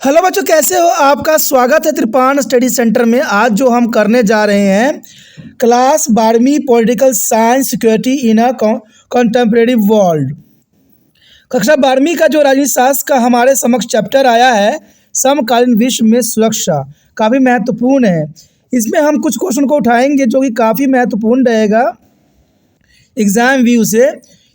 Hello बच्चों, कैसे हो? आपका स्वागत है त्रिपान स्टडी सेंटर में। आज जो हम करने जा रहे हैं क्लास 12वीं political science security in a contemporary world. कक्षा 12वीं का जो राजनीति शास्त्र का हमारे समक्ष चैप्टर आया है, समकालीन विश्व में सुरक्षा, काफ़ी महत्वपूर्ण है। इसमें हम कुछ क्वेश्चन को उठाएंगे जो कि काफ़ी महत्वपूर्ण रहेगा एग्ज़ाम व्यू से।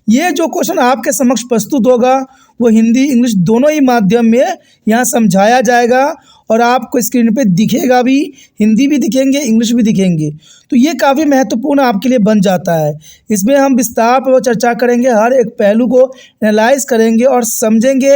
ये जो क्वेश्चन आपके समक्ष प्रस्तुत होगा वो हिंदी इंग्लिश दोनों ही माध्यम में यहाँ समझाया जाएगा और आपको स्क्रीन पे दिखेगा भी, हिंदी भी दिखेंगे इंग्लिश भी दिखेंगे। तो ये काफ़ी महत्वपूर्ण आपके लिए बन जाता है। इसमें हम विस्तार पर चर्चा करेंगे, हर एक पहलू को एनालाइज करेंगे और समझेंगे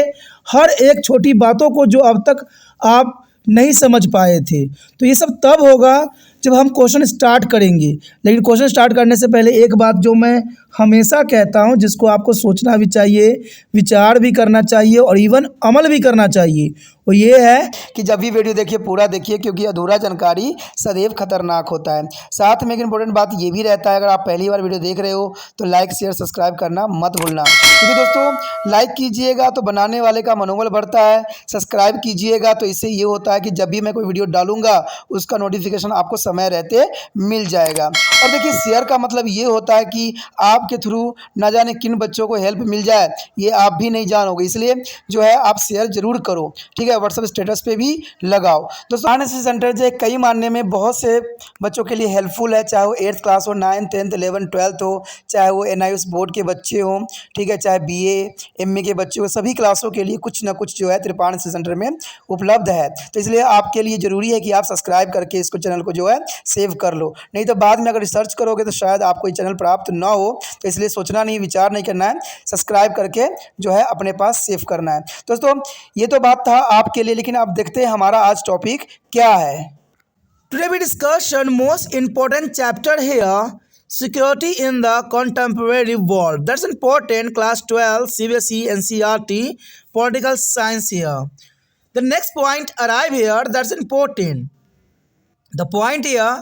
हर एक छोटी बातों को जो अब तक आप नहीं समझ पाए थे। तो ये सब तब होगा जब हम क्वेश्चन स्टार्ट करेंगे। लेकिन क्वेश्चन स्टार्ट करने से पहले एक बात जो मैं हमेशा कहता हूँ, जिसको आपको सोचना भी चाहिए, विचार भी करना चाहिए और इवन अमल भी करना चाहिए, वो ये है कि जब भी वीडियो देखिए पूरा देखिए, क्योंकि अधूरा जानकारी सदैव खतरनाक होता है। साथ में एक इंपॉर्टेंट बात ये भी रहता है, अगर आप पहली बार वीडियो देख रहे हो तो लाइक शेयर सब्सक्राइब करना मत भूलना, क्योंकि दोस्तों लाइक कीजिएगा तो बनाने वाले का मनोबल बढ़ता है, सब्सक्राइब कीजिएगा तो इससे ये होता है कि जब भी मैं कोई वीडियो डालूंगा उसका नोटिफिकेशन आपको समय रहते मिल जाएगा। और देखिए शेयर का मतलब ये होता है कि आपके थ्रू ना जाने किन बच्चों को हेल्प मिल जाए, ये आप भी नहीं जानोगे, इसलिए जो है आप शेयर जरूर करो, ठीक है। व्हाट्सएप स्टेटस पे भी लगाओ। दोस्तों एनएसएस सेंटर जो कई मानने में बहुत से बच्चों के लिए हेल्पफुल है, चाहे वो 8th क्लास हो, 9th 10th 11th 12th हो, चाहे वो एनआईएस बोर्ड के बच्चे हों, ठीक है, चाहे बीए एमए के बच्चे हो, सभी क्लासों के लिए कुछ ना कुछ जो है त्रिपान एनएसएस सेंटर में उपलब्ध है। तो इसलिए आपके लिए ज़रूरी है कि आप सब्सक्राइब करके इसको चैनल को जो है सेव कर लो, नहीं तो बाद में अगर रिसर्च करोगे तो शायद आपको ये चैनल प्राप्त ना हो। तो इसलिए सोचना नहीं, विचार नहीं करना है, सब्सक्राइब करके जो है अपने पास सेव करना है। दोस्तों ये तो बात था आपके लिए, लेकिन अब देखते हैं हमारा आज टॉपिक क्या है। Today we discussion most important chapter here, security in the contemporary world. That's important. Class 12 CBSE NCERT political science here. The next point arrive here, that's important. The point here,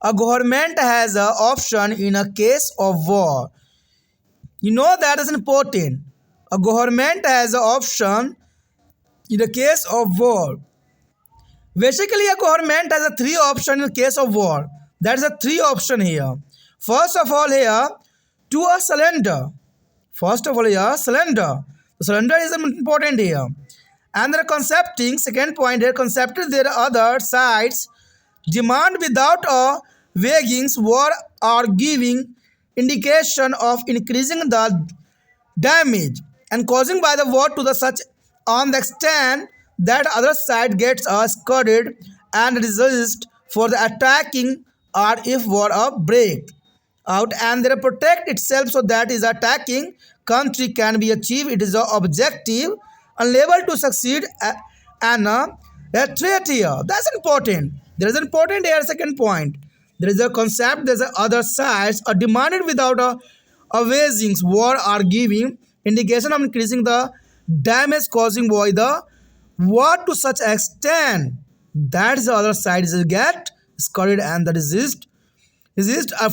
a government has an option in a case of war. You know that is important. A government has an option in the case of war. Basically, a government has a three option in case of war. That's a three option here. First of all here, to a surrender. First of all here, surrender. The surrender is important here. And they're concepting, second point here, concepted their other sides demand without a wagings war or giving indication of increasing the damage and causing by the war to the such on the extent that other side gets scattered and resist for the attacking, or if war break out and they protect itself so that is attacking country can be achieved. It is the objective unable to succeed and a threat here. That's important. There is an important here. Second point, there is a concept. There's a other sides are demanded without a waging war or giving indication of increasing the damage causing by the war to such extent that the other side is get scattered and the resist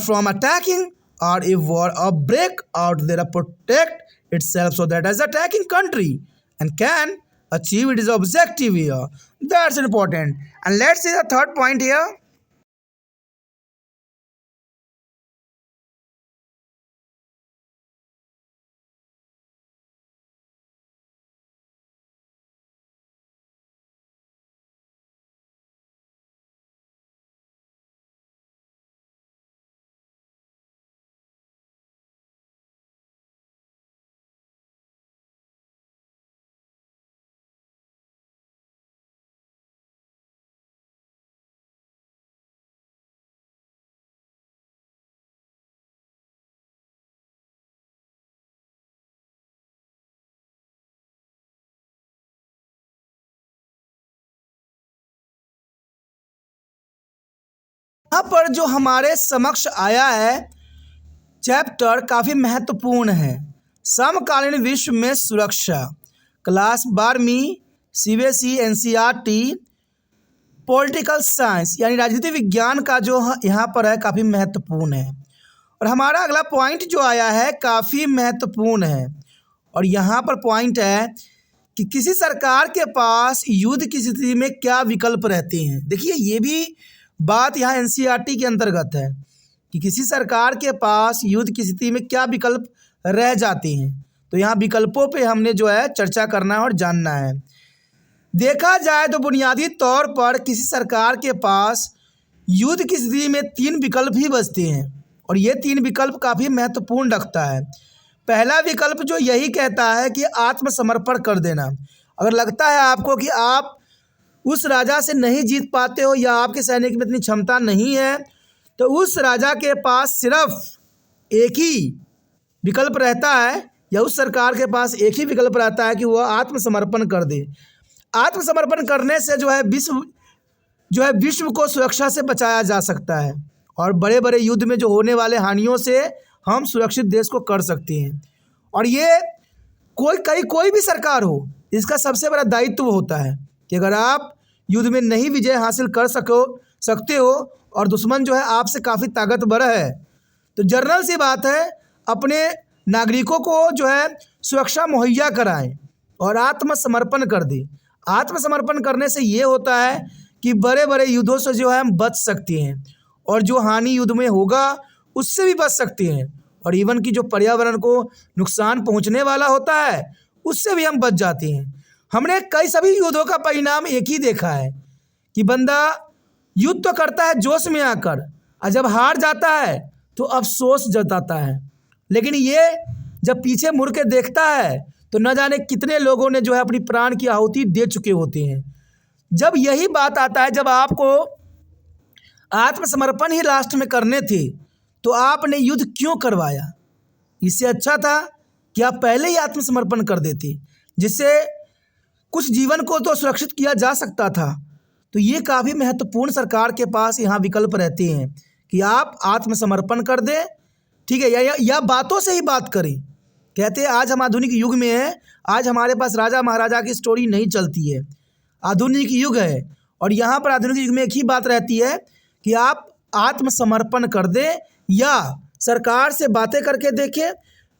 from attacking, or if war or break out there protect itself so that as attacking country and can achieve its objective here. That's important. And let's see the third point here. यहाँ पर जो हमारे समक्ष आया है chapter काफ़ी महत्वपूर्ण है, समकालीन विश्व में सुरक्षा, क्लास 12वीं सीबीएसई एनसीईआरटी पॉलिटिकल साइंस यानी राजनीति विज्ञान का जो यहाँ पर है काफ़ी महत्वपूर्ण है। और हमारा अगला पॉइंट जो आया है काफ़ी महत्वपूर्ण है, और यहाँ पर पॉइंट है कि किसी सरकार के पास युद्ध की स्थिति में क्या विकल्प रहते हैं। देखिए ये भी बात यहाँ एनसीईआरटी के अंतर्गत है कि किसी सरकार के पास युद्ध की स्थिति में क्या विकल्प रह जाते हैं। तो यहाँ विकल्पों पे हमने जो है चर्चा करना है और जानना है। देखा जाए तो बुनियादी तौर पर किसी सरकार के पास युद्ध की स्थिति में 3 विकल्प ही बचते हैं और ये 3 विकल्प काफ़ी महत्वपूर्ण रखता है। पहला विकल्प जो यही कहता है कि आत्मसमर्पण कर देना। अगर लगता है आपको कि आप उस राजा से नहीं जीत पाते हो या आपके सैनिक में इतनी क्षमता नहीं है, तो उस राजा के पास सिर्फ एक ही विकल्प रहता है या उस सरकार के पास एक ही विकल्प रहता है कि वह आत्मसमर्पण कर दे। आत्मसमर्पण करने से जो है विश्व को सुरक्षा से बचाया जा सकता है और बड़े बड़े युद्ध में जो होने वाले हानियों से हम सुरक्षित देश को कर सकते हैं। और ये कोई भी सरकार हो, इसका सबसे बड़ा दायित्व होता है कि अगर आप युद्ध में नहीं विजय हासिल कर सकते हो और दुश्मन जो है आपसे काफ़ी ताकतवर है, तो जनरल सी बात है अपने नागरिकों को जो है सुरक्षा मुहैया कराएं और आत्मसमर्पण कर दें। आत्मसमर्पण करने से ये होता है कि बड़े बड़े युद्धों से जो है हम बच सकते हैं और जो हानि युद्ध में होगा उससे भी बच सकते हैं और इवन कि जो पर्यावरण को नुकसान पहुंचने वाला होता है उससे भी हम बच जाते हैं। हमने कई सभी युद्धों का परिणाम एक ही देखा है कि बंदा युद्ध तो करता है जोश में आकर और जब हार जाता है तो अफसोस जताता है, लेकिन ये जब पीछे मुड़ के देखता है तो न जाने कितने लोगों ने जो है अपनी प्राण की आहुति दे चुके होते हैं। जब यही बात आता है, जब आपको आत्मसमर्पण ही लास्ट में करने थे तो आपने युद्ध क्यों करवाया? इससे अच्छा था कि आप पहले ही आत्मसमर्पण कर देते, जिससे कुछ जीवन को तो सुरक्षित किया जा सकता था। तो ये काफ़ी महत्वपूर्ण सरकार के पास यहाँ विकल्प रहते हैं कि आप आत्मसमर्पण कर दें, ठीक है, या बातों से ही बात करें। कहते हैं आज हम आधुनिक युग में हैं, आज हमारे पास राजा महाराजा की स्टोरी नहीं चलती है, आधुनिक युग है और यहाँ पर आधुनिक युग में एक ही बात रहती है कि आप आत्मसमर्पण कर दें या सरकार से बातें करके देखें,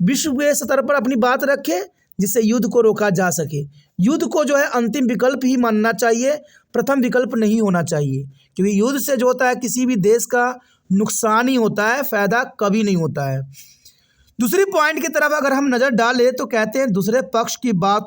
विश्व के स्तर पर अपनी बात रखें जिससे युद्ध को रोका जा सके। युद्ध को जो है अंतिम विकल्प ही मानना चाहिए, प्रथम विकल्प नहीं होना चाहिए, क्योंकि युद्ध से जो होता है किसी भी देश का नुकसान ही होता है, फ़ायदा कभी नहीं होता है। दूसरी पॉइंट की तरफ अगर हम नज़र डालें तो कहते हैं दूसरे पक्ष की बात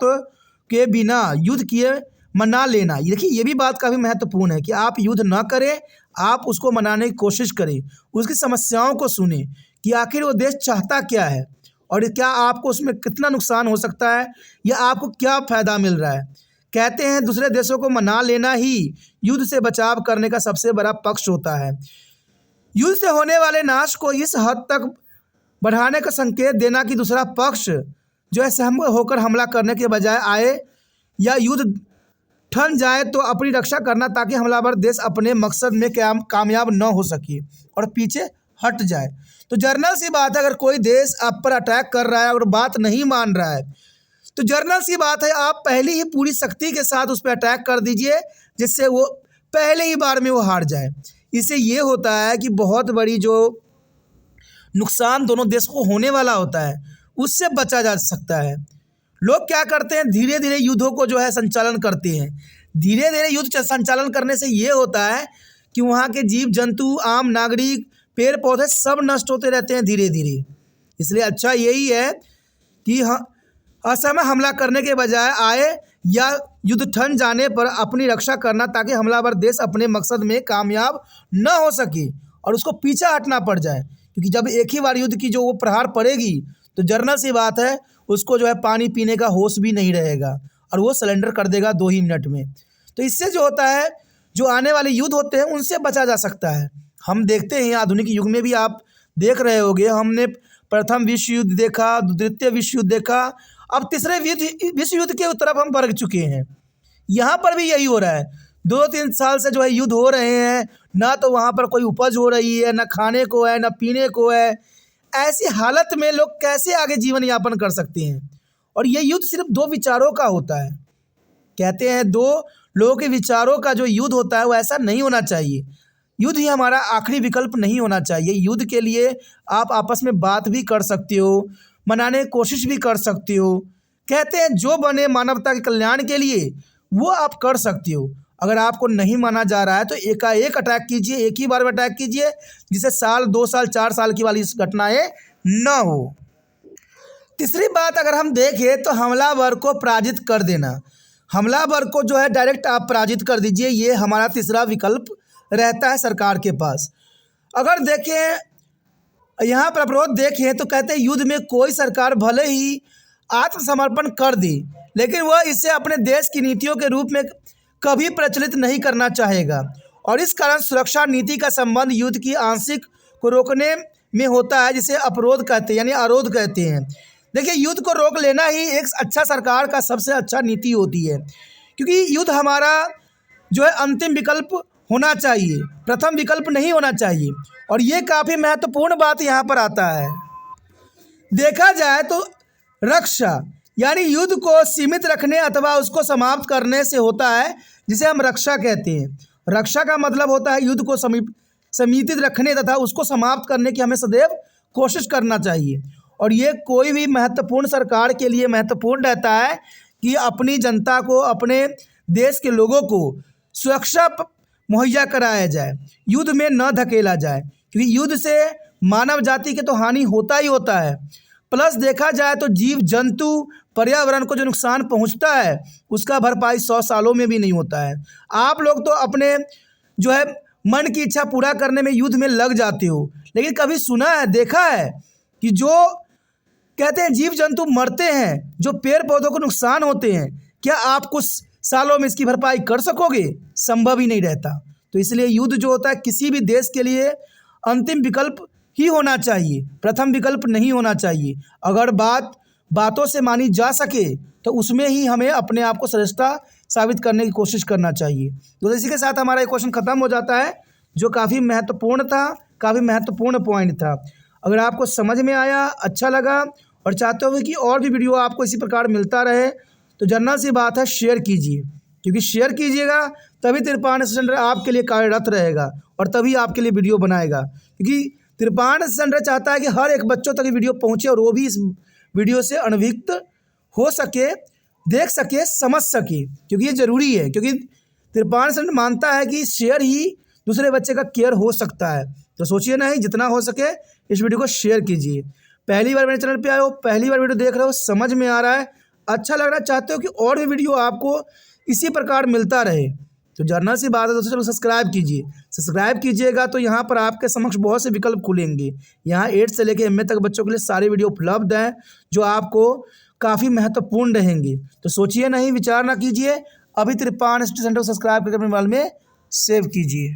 के बिना युद्ध किए मना लेना। देखिए ये भी बात काफ़ी महत्वपूर्ण है कि आप युद्ध ना करें, आप उसको मनाने की कोशिश करें, उसकी समस्याओं को सुनें कि आखिर वो देश चाहता क्या है और क्या आपको उसमें कितना नुकसान हो सकता है या आपको क्या फ़ायदा मिल रहा है। कहते हैं दूसरे देशों को मना लेना ही युद्ध से बचाव करने का सबसे बड़ा पक्ष होता है। युद्ध से होने वाले नाश को इस हद तक बढ़ाने का संकेत देना कि दूसरा पक्ष जो है सहम होकर हमला करने के बजाय आए या युद्ध ठन जाए तो अपनी रक्षा करना ताकि हमलावर देश अपने मकसद में कामयाब न हो सके और पीछे हट जाए। तो जर्नल सी बात है, अगर कोई देश आप पर अटैक कर रहा है और बात नहीं मान रहा है तो जर्नल सी बात है आप पहले ही पूरी शक्ति के साथ उस पर अटैक कर दीजिए जिससे वो पहले ही बार में वो हार जाए। इससे ये होता है कि बहुत बड़ी जो नुकसान दोनों देशों को होने वाला होता है उससे बचा जा सकता है। लोग क्या करते हैं, धीरे धीरे युद्धों को जो है संचालन करते हैं। धीरे धीरे युद्ध संचालन करने से ये होता है कि वहाँ के जीव जंतु, आम नागरिक, पेड़ पौधे सब नष्ट होते रहते हैं धीरे धीरे। इसलिए अच्छा यही है कि असमय हमला करने के बजाय आए या युद्ध ठन जाने पर अपनी रक्षा करना ताकि हमलावर देश अपने मकसद में कामयाब न हो सके और उसको पीछे हटना पड़ जाए, क्योंकि जब एक ही बार युद्ध की जो वो प्रहार पड़ेगी तो जर्नल सी बात है उसको जो है पानी पीने का होश भी नहीं रहेगा और वो सिलेंडर कर देगा 2 ही मिनट में। तो इससे जो होता है जो आने वाले युद्ध होते हैं उनसे बचा जा सकता है। हम देखते हैं आधुनिक युग में भी आप देख रहे होंगे, हमने प्रथम विश्व युद्ध देखा, द्वितीय विश्व युद्ध देखा, अब तीसरे विश्व युद्ध के तरफ हम बढ़ चुके हैं। यहाँ पर भी यही हो रहा है, 2-3 साल से जो है युद्ध हो रहे हैं, ना तो वहाँ पर कोई उपज हो रही है, ना खाने को है, ना पीने को है। ऐसी हालत में लोग कैसे आगे जीवन यापन कर सकते हैं? और ये युद्ध सिर्फ 2 विचारों का होता है। कहते हैं 2 लोगों के विचारों का जो युद्ध होता है वो ऐसा नहीं होना चाहिए। युद्ध ही हमारा आखिरी विकल्प नहीं होना चाहिए। युद्ध के लिए आप आपस में बात भी कर सकते हो, मनाने की कोशिश भी कर सकते हो, कहते हैं जो बने मानवता के कल्याण के लिए वो आप कर सकते हो। अगर आपको नहीं माना जा रहा है तो एकाएक अटैक कीजिए, एक ही बार में अटैक कीजिए, जिससे साल 2 साल 4 साल की वाली घटनाएं न हो। तीसरी बात अगर हम देखें तो हमलावर को पराजित कर देना। हमलावर को जो है डायरेक्ट आप पराजित कर दीजिए, ये हमारा तीसरा विकल्प रहता है सरकार के पास। अगर देखें यहाँ पर अपरोध देखें तो कहते हैं युद्ध में कोई सरकार भले ही आत्मसमर्पण कर दे, लेकिन वह इसे अपने देश की नीतियों के रूप में कभी प्रचलित नहीं करना चाहेगा, और इस कारण सुरक्षा नीति का संबंध युद्ध की आंशिक को रोकने में होता है, जिसे अपरोध कहते हैं यानी अरोध कहते हैं। देखिए, युद्ध को रोक लेना ही एक अच्छा सरकार का सबसे अच्छा नीति होती है, क्योंकि युद्ध हमारा जो है अंतिम विकल्प होना चाहिए, प्रथम विकल्प नहीं होना चाहिए। और ये काफ़ी महत्वपूर्ण बात यहाँ पर आता है। देखा जाए तो रक्षा यानी युद्ध को सीमित रखने अथवा उसको समाप्त करने से होता है, जिसे हम रक्षा कहते हैं। रक्षा का मतलब होता है युद्ध को सीमित रखने तथा उसको समाप्त करने की हमें सदैव कोशिश करना चाहिए। और ये कोई भी महत्वपूर्ण सरकार के लिए महत्वपूर्ण रहता है कि अपनी जनता को, अपने देश के लोगों को सुरक्षा मुहैया कराया जाए, युद्ध में न धकेला जाए, क्योंकि युद्ध से मानव जाति के तो हानि होता ही होता है, प्लस देखा जाए तो जीव जंतु पर्यावरण को जो नुकसान पहुंचता है उसका भरपाई 100 सालों में भी नहीं होता है। आप लोग तो अपने जो है मन की इच्छा पूरा करने में युद्ध में लग जाते हो, लेकिन कभी सुना है, देखा है कि जो कहते हैं जीव जंतु मरते हैं, जो पेड़ पौधों को नुकसान होते हैं, क्या आप कुछ सालों में इसकी भरपाई कर सकोगे? संभव ही नहीं रहता। तो इसलिए युद्ध जो होता है किसी भी देश के लिए अंतिम विकल्प ही होना चाहिए, प्रथम विकल्प नहीं होना चाहिए। अगर बातों से मानी जा सके तो उसमें ही हमें अपने आप को श्रेष्ठता साबित करने की कोशिश करना चाहिए। तो इसी के साथ हमारा ये क्वेश्चन ख़त्म हो जाता है, जो काफ़ी महत्वपूर्ण था, काफ़ी महत्वपूर्ण पॉइंट था। अगर आपको समझ में आया, अच्छा लगा और चाहते हो कि और भी वीडियो आपको इसी प्रकार मिलता रहे, तो जनरल सी बात है, शेयर कीजिए, क्योंकि शेयर कीजिएगा तभी तिरपान सेंटर आपके लिए कार्यरत रहेगा और तभी आपके लिए वीडियो बनाएगा। क्योंकि तिरपान सेंटर चाहता है कि हर एक बच्चों तक ये वीडियो पहुँचे और वो भी इस वीडियो से अनभिज्ञ हो सके, देख सके, समझ सके, क्योंकि ये ज़रूरी है। क्योंकि तिरपान सेंटर मानता है कि शेयर ही दूसरे बच्चे का केयर हो सकता है। तो सोचिए नहीं, जितना हो सके इस वीडियो को शेयर कीजिए। पहली बार मेरे चैनल पे आए हो, पहली बार वीडियो देख रहे हो, समझ में आ रहा है, अच्छा लग रहा है, चाहते हो कि और भी वीडियो आपको इसी प्रकार मिलता रहे, तो जनरल सी बात है दोस्तों, चलो सब्सक्राइब कीजिए। सब्सक्राइब कीजिएगा तो यहाँ पर आपके समक्ष बहुत से विकल्प खुलेंगे। यहाँ 8 से लेकर MA तक बच्चों के लिए सारे वीडियो उपलब्ध हैं, जो आपको काफ़ी महत्वपूर्ण रहेंगे। तो सोचिए नहीं, विचार ना कीजिए, अभी तिरपान सेंटर को सब्सक्राइब करके अपने मोबाइल में सेव कीजिए।